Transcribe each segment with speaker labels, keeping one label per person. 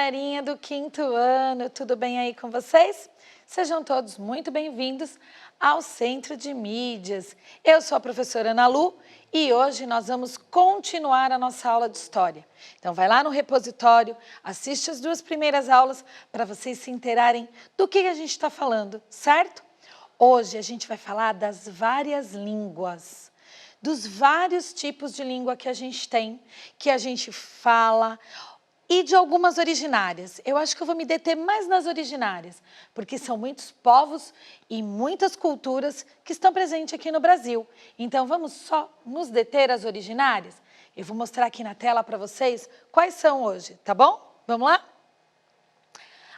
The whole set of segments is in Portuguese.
Speaker 1: galerinha do quinto ano, tudo bem aí com vocês? Sejam todos muito bem-vindos ao Centro de Mídias. Eu sou a professora Ana Lu e hoje nós vamos continuar a nossa aula de História. Então vai lá no repositório, assiste as duas primeiras aulas para vocês se inteirarem do que a gente está falando, certo? Hoje a gente vai falar das várias línguas, dos vários tipos de língua que a gente tem, que a gente fala, e de algumas originárias. Eu acho que eu vou me deter mais nas originárias, porque são muitos povos e muitas culturas que estão presentes aqui no Brasil. Então vamos só nos deter às originárias? Eu vou mostrar aqui na tela para vocês quais são hoje, tá bom? Vamos lá?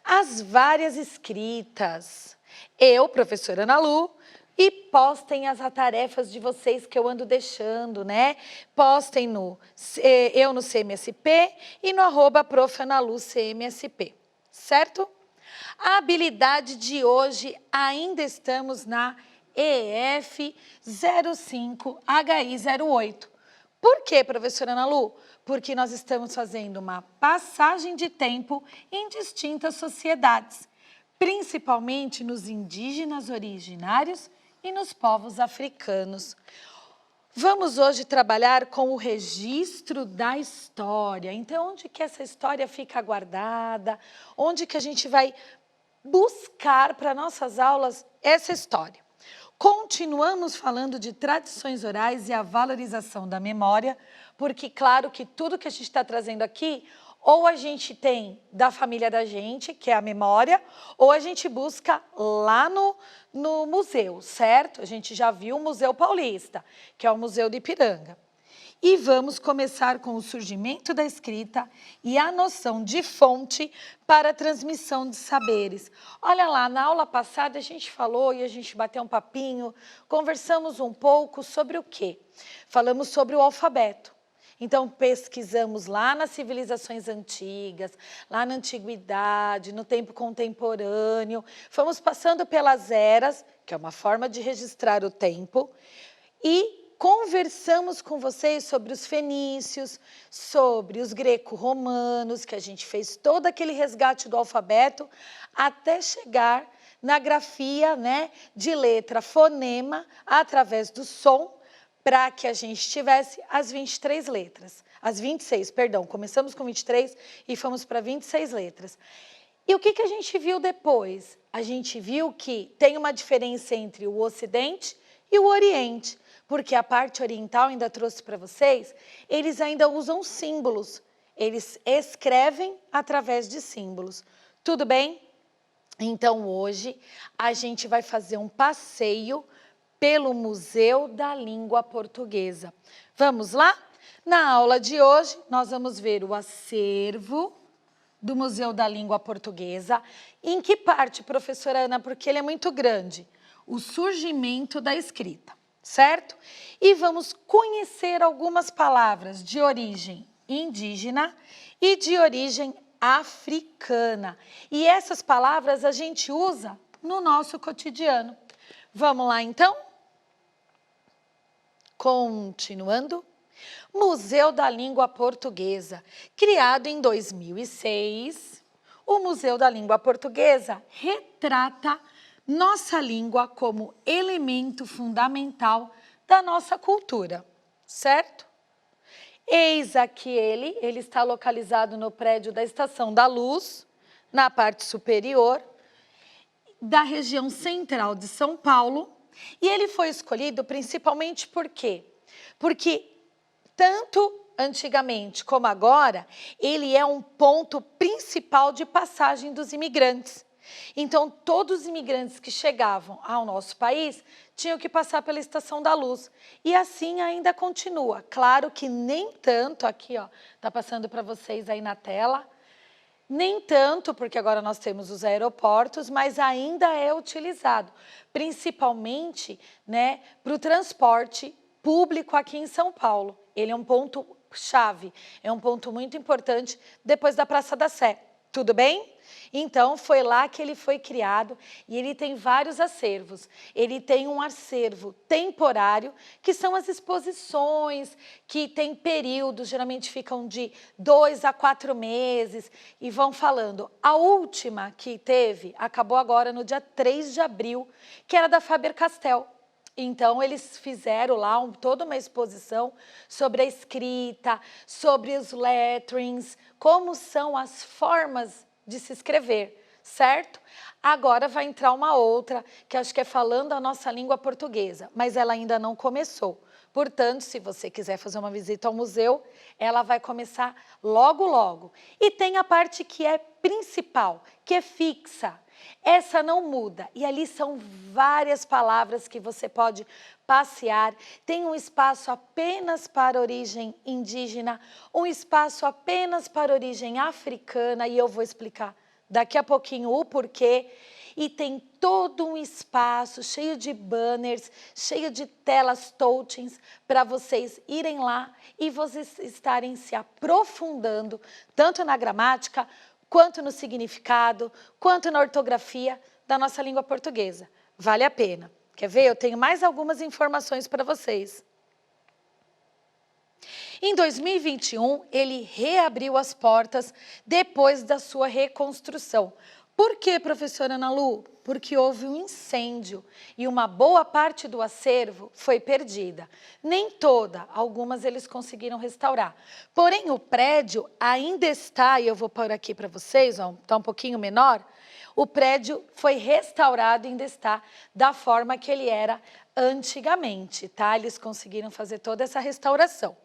Speaker 1: As várias escritas. Eu, professora Ana Lu, e postem as tarefas de vocês que eu ando deixando, né? Postem no CMSP e no @profanalucmsp, certo? A habilidade de hoje ainda estamos na EF 05HI08. Por quê, professora Ana Lu? Porque nós estamos fazendo uma passagem de tempo em distintas sociedades, principalmente nos indígenas originários e nos povos africanos. Vamos hoje trabalhar com o registro da história. Então, onde que essa história fica guardada? Onde que a gente vai buscar para nossas aulas essa história? Continuamos falando de tradições orais e a valorização da memória, porque claro que tudo que a gente está trazendo aqui, ou a gente tem da família da gente, que é a memória, ou a gente busca lá no museu, certo? A gente já viu o Museu Paulista, que é o Museu do Ipiranga. E vamos começar com o surgimento da escrita e a noção de fonte para a transmissão de saberes. Olha lá, na aula passada a gente falou e a gente bateu um papinho, conversamos um pouco sobre o quê? Falamos sobre o alfabeto. Então, pesquisamos lá nas civilizações antigas, lá na antiguidade, no tempo contemporâneo. Fomos passando pelas eras, que é uma forma de registrar o tempo, e conversamos com vocês sobre os fenícios, sobre os greco-romanos, que a gente fez todo aquele resgate do alfabeto, até chegar na grafia, né, de letra fonema, através do som, para que a gente tivesse as 23 letras, as 26, perdão, começamos com 23 e fomos para 26 letras. E o que a gente viu depois? A gente viu que tem uma diferença entre o Ocidente e o Oriente, porque a parte oriental, ainda trouxe para vocês, eles ainda usam símbolos, eles escrevem através de símbolos. Tudo bem? Então hoje a gente vai fazer um passeio pelo Museu da Língua Portuguesa. Vamos lá? Na aula de hoje, nós vamos ver o acervo do Museu da Língua Portuguesa. Em que parte, professora Ana? Porque ele é muito grande. O surgimento da escrita, certo? E vamos conhecer algumas palavras de origem indígena e de origem africana. E essas palavras a gente usa no nosso cotidiano. Vamos lá, então? Continuando, Museu da Língua Portuguesa. Criado em 2006, o Museu da Língua Portuguesa retrata nossa língua como elemento fundamental da nossa cultura, certo? Eis aqui ele está localizado no prédio da Estação da Luz, na parte superior, da região central de São Paulo. E ele foi escolhido principalmente por quê? Porque tanto antigamente como agora, ele é um ponto principal de passagem dos imigrantes. Então, todos os imigrantes que chegavam ao nosso país tinham que passar pela Estação da Luz. E assim ainda continua. Claro que nem tanto, aqui ó, tá passando para vocês aí na tela, nem tanto, porque agora nós temos os aeroportos, mas ainda é utilizado, principalmente, né, para o transporte público aqui em São Paulo. Ele é um ponto chave, é um ponto muito importante depois da Praça da Sé, Tudo bem? Então, foi lá que ele foi criado e ele tem vários acervos. Ele tem um acervo temporário, que são as exposições, que tem períodos, geralmente ficam de 2 a 4 meses, e vão falando. A última que teve, acabou agora no dia 3 de abril, que era da Faber-Castell. Então, eles fizeram lá toda uma exposição sobre a escrita, sobre os letterings, como são as formas de se escrever, certo? Agora vai entrar uma outra, que acho que é falando a nossa língua portuguesa, mas ela ainda não começou. Portanto, se você quiser fazer uma visita ao museu, ela vai começar logo, logo. E tem a parte que é principal, que é fixa. Essa não muda. E ali são várias palavras que você pode passear. Tem um espaço apenas para origem indígena, um espaço apenas para origem africana, e eu vou explicar daqui a pouquinho o porquê. E tem todo um espaço cheio de banners, cheio de telas touchings para vocês irem lá e vocês estarem se aprofundando tanto na gramática, quanto no significado, quanto na ortografia da nossa língua portuguesa. Vale a pena. Quer ver? Eu tenho mais algumas informações para vocês. Em 2021, ele reabriu as portas depois da sua reconstrução. Por quê, professora Ana Lu? Porque houve um incêndio e uma boa parte do acervo foi perdida. Nem toda, algumas eles conseguiram restaurar. Porém, o prédio ainda está, e eu vou pôr aqui para vocês, está um pouquinho menor, o prédio foi restaurado e ainda está da forma que ele era antigamente, tá? Eles conseguiram fazer toda essa restauração.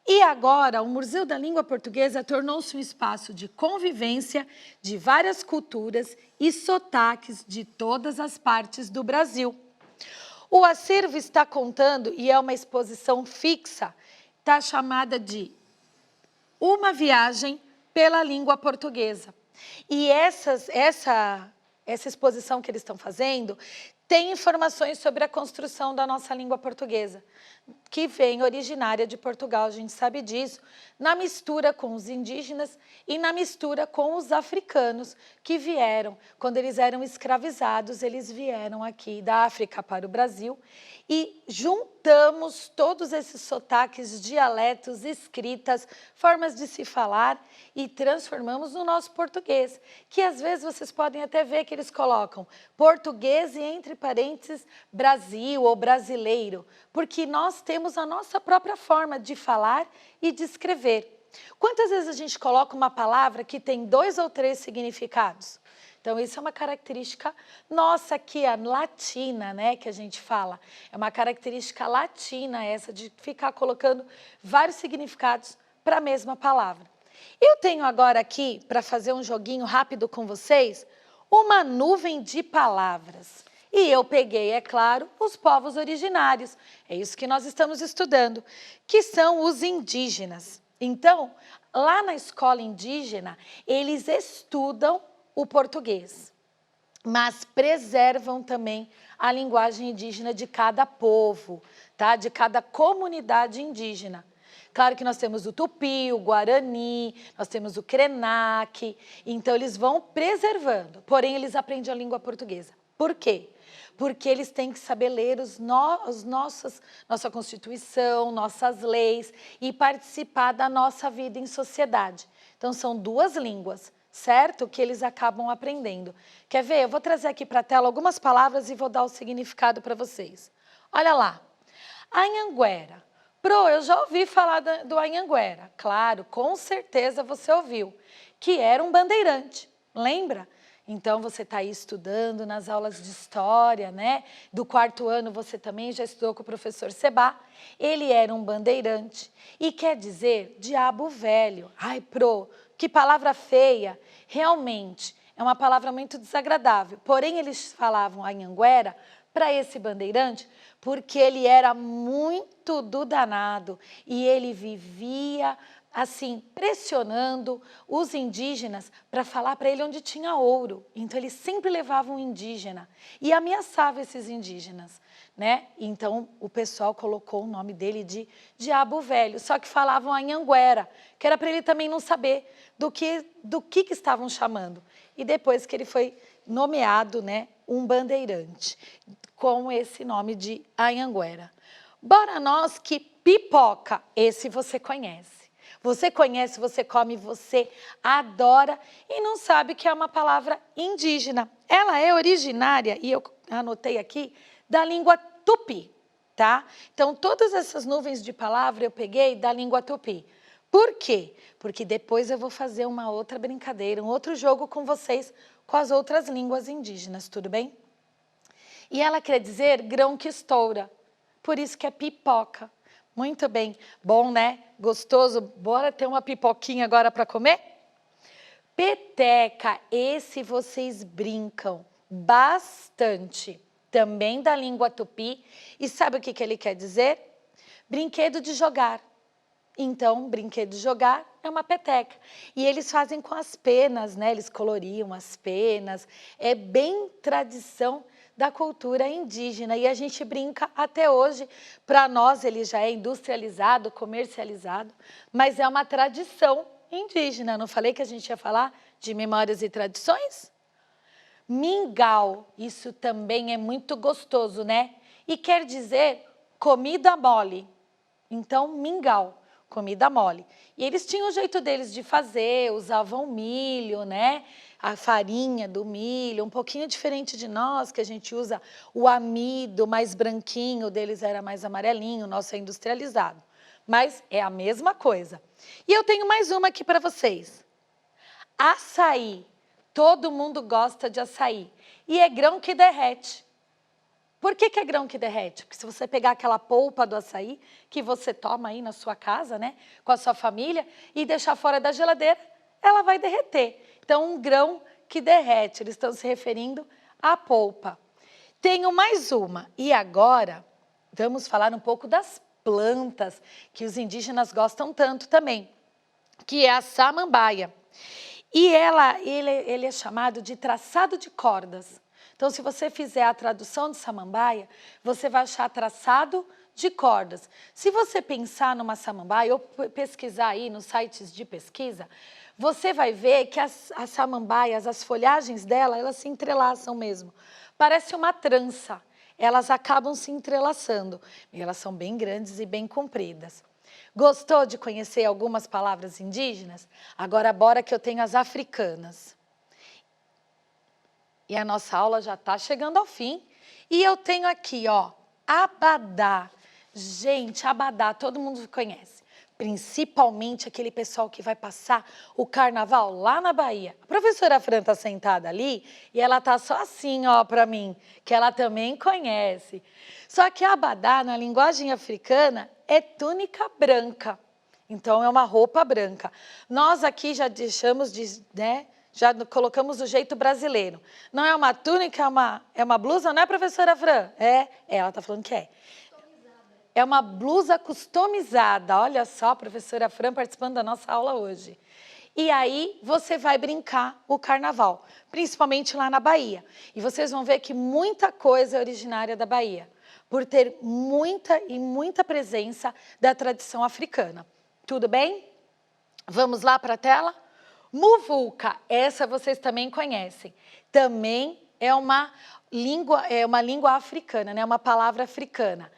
Speaker 1: E agora, o Museu da Língua Portuguesa tornou-se um espaço de convivência de várias culturas e sotaques de todas as partes do Brasil. O acervo está contando, e é uma exposição fixa, está chamada de Uma Viagem pela Língua Portuguesa. E essa exposição que eles estão fazendo tem informações sobre a construção da nossa língua portuguesa, que vem originária de Portugal, a gente sabe disso, na mistura com os indígenas e na mistura com os africanos que vieram. Quando eles eram escravizados, eles vieram aqui da África para o Brasil e juntamos todos esses sotaques, dialetos, escritas, formas de se falar e transformamos no nosso português, que às vezes vocês podem até ver que eles colocam português e entre parênteses Brasil ou brasileiro, porque nós temos a nossa própria forma de falar e de escrever. Quantas vezes a gente coloca uma palavra que tem 2 ou 3 significados? Então, isso é uma característica nossa aqui, a latina, né, que a gente fala. É uma característica latina essa de ficar colocando vários significados para a mesma palavra. Eu tenho agora aqui, para fazer um joguinho rápido com vocês, uma nuvem de palavras. E eu peguei, é claro, os povos originários. É isso que nós estamos estudando, que são os indígenas. Então, lá na escola indígena, eles estudam o português, mas preservam também a linguagem indígena de cada povo, tá? De cada comunidade indígena. Claro que nós temos o Tupi, o Guarani, nós temos o Krenak, então eles vão preservando, porém eles aprendem a língua portuguesa. Por quê? Porque eles têm que saber ler nossa Constituição, nossas leis e participar da nossa vida em sociedade. Então são 2 línguas, certo? Que eles acabam aprendendo. Quer ver? Eu vou trazer aqui para a tela algumas palavras e vou dar o significado para vocês. Olha lá. Anhanguera. Pro, eu já ouvi falar do Anhanguera. Claro, com certeza você ouviu. Que era um bandeirante. Lembra? Então, você está aí estudando nas aulas de história, né? Do 4º ano você também já estudou com o professor Sebá. Ele era um bandeirante e quer dizer diabo velho. Ai, Pro, que palavra feia. Realmente, é uma palavra muito desagradável. Porém, eles falavam Anhanguera para esse bandeirante porque ele era muito do danado e ele vivia assim, pressionando os indígenas para falar para ele onde tinha ouro. Então, ele sempre levava um indígena e ameaçava esses indígenas. né? Então, o pessoal colocou o nome dele de Diabo Velho, só que falavam Anhanguera, que era para ele também não saber do que estavam chamando. E depois que ele foi nomeado, né, um bandeirante, com esse nome de Anhanguera. Bora nós que pipoca, esse você conhece. Você conhece, você come, você adora e não sabe que é uma palavra indígena. Ela é originária, e eu anotei aqui, da língua tupi, tá? Então, todas essas nuvens de palavra eu peguei da língua tupi. Por quê? Porque depois eu vou fazer uma outra brincadeira, um outro jogo com vocês, com as outras línguas indígenas, tudo bem? E ela quer dizer grão que estoura, por isso que é pipoca. Muito bem, bom, né? Gostoso, bora ter uma pipoquinha agora para comer? Peteca, esse vocês brincam bastante, também da língua tupi. E sabe o que ele quer dizer? Brinquedo de jogar. Então, brinquedo de jogar é uma peteca. E eles fazem com as penas, né? Eles coloriam as penas. É bem tradição da cultura indígena. E a gente brinca até hoje. Para nós, ele já é industrializado, comercializado, mas é uma tradição indígena. Não falei que a gente ia falar de memórias e tradições? Mingau, isso também é muito gostoso, né? E quer dizer comida mole. Então, mingau. Comida mole. E eles tinham o jeito deles de fazer, usavam milho, né? A farinha do milho, um pouquinho diferente de nós, que a gente usa o amido mais branquinho, o deles era mais amarelinho, o nosso é industrializado. Mas é a mesma coisa. E eu tenho mais uma aqui para vocês. Açaí. Todo mundo gosta de açaí. E é grão que derrete. Por que é grão que derrete? Porque se você pegar aquela polpa do açaí que você toma aí na sua casa, né, com a sua família, e deixar fora da geladeira, ela vai derreter. Então, um grão que derrete, eles estão se referindo à polpa. Tenho mais uma, e agora vamos falar um pouco das plantas que os indígenas gostam tanto também, que é a samambaia. E ele é chamado de traçado de cordas. Então, se você fizer a tradução de samambaia, você vai achar traçado de cordas. Se você pensar numa samambaia ou pesquisar aí nos sites de pesquisa, você vai ver que as samambaias, as folhagens dela, elas se entrelaçam mesmo. Parece uma trança, elas acabam se entrelaçando. E elas são bem grandes e bem compridas. Gostou de conhecer algumas palavras indígenas? Agora, bora que eu tenho as africanas. E a nossa aula já está chegando ao fim. E eu tenho aqui, ó, abadá. Gente, abadá, todo mundo conhece. Principalmente aquele pessoal que vai passar o carnaval lá na Bahia. A professora Fran está sentada ali e ela está só assim, ó, para mim, que ela também conhece. Só que abadá, na linguagem africana, é túnica branca. Então, é uma roupa branca. Nós aqui já deixamos de, né? Já colocamos do jeito brasileiro. Não é uma túnica, é uma blusa, não é, professora Fran? Ela está falando que é. É uma blusa customizada. Olha só, a professora Fran participando da nossa aula hoje. E aí você vai brincar o carnaval, principalmente lá na Bahia. E vocês vão ver que muita coisa é originária da Bahia, por ter muita presença da tradição africana. Tudo bem? Vamos lá para a tela? Muvuca, essa vocês também conhecem. Também é uma língua africana, né? Uma palavra africana.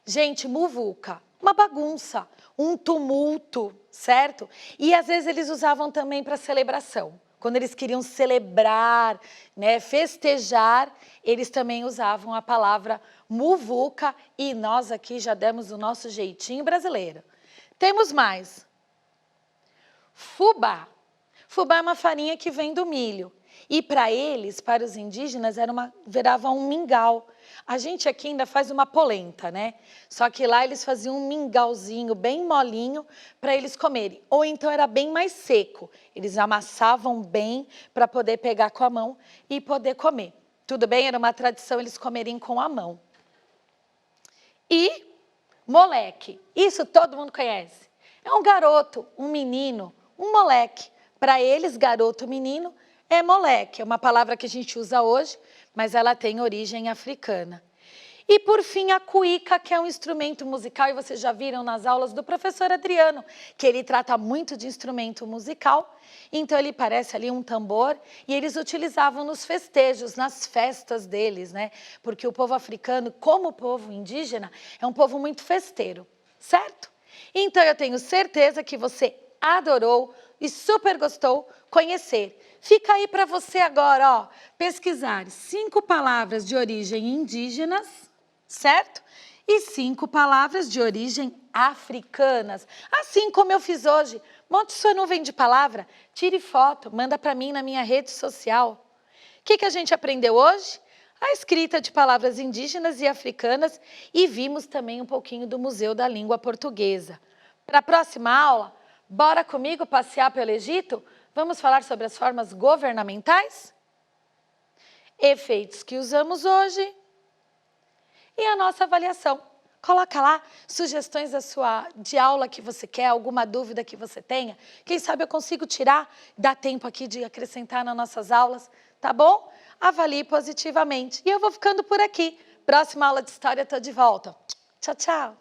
Speaker 1: Gente, muvuca, uma bagunça, um tumulto, certo? E às vezes eles usavam também para celebração. Quando eles queriam celebrar, né, festejar, eles também usavam a palavra muvuca e nós aqui já demos o nosso jeitinho brasileiro. Temos mais. Fubá. Fubá é uma farinha que vem do milho. E para eles, para os indígenas, virava um mingau. A gente aqui ainda faz uma polenta, né? Só que lá eles faziam um mingauzinho bem molinho para eles comerem. Ou então era bem mais seco. Eles amassavam bem para poder pegar com a mão e poder comer. Tudo bem? Era uma tradição eles comerem com a mão. E moleque. Isso todo mundo conhece. É um garoto, um menino, um moleque. Para eles, garoto, menino, é moleque. É uma palavra que a gente usa hoje, mas ela tem origem africana. E por fim a cuíca, que é um instrumento musical, e vocês já viram nas aulas do professor Adriano, que ele trata muito de instrumento musical. Então ele parece ali um tambor e eles utilizavam nos festejos, nas festas deles, né? Porque o povo africano, como o povo indígena, é um povo muito festeiro, certo? Então eu tenho certeza que você adorou e super gostou conhecer. Fica aí para você agora, ó, pesquisar 5 palavras de origem indígenas, certo? E 5 palavras de origem africanas, assim como eu fiz hoje. Monte sua nuvem de palavra, tire foto, manda para mim na minha rede social. O que a gente aprendeu hoje? A escrita de palavras indígenas e africanas e vimos também um pouquinho do Museu da Língua Portuguesa. Para a próxima aula, bora comigo passear pelo Egito? Vamos falar sobre as formas governamentais? Efeitos que usamos hoje e a nossa avaliação. Coloca lá sugestões de aula que você quer, alguma dúvida que você tenha. Quem sabe eu consigo tirar, dá tempo aqui de acrescentar nas nossas aulas, tá bom? Avalie positivamente. E eu vou ficando por aqui. Próxima aula de história eu tô de volta. Tchau, tchau!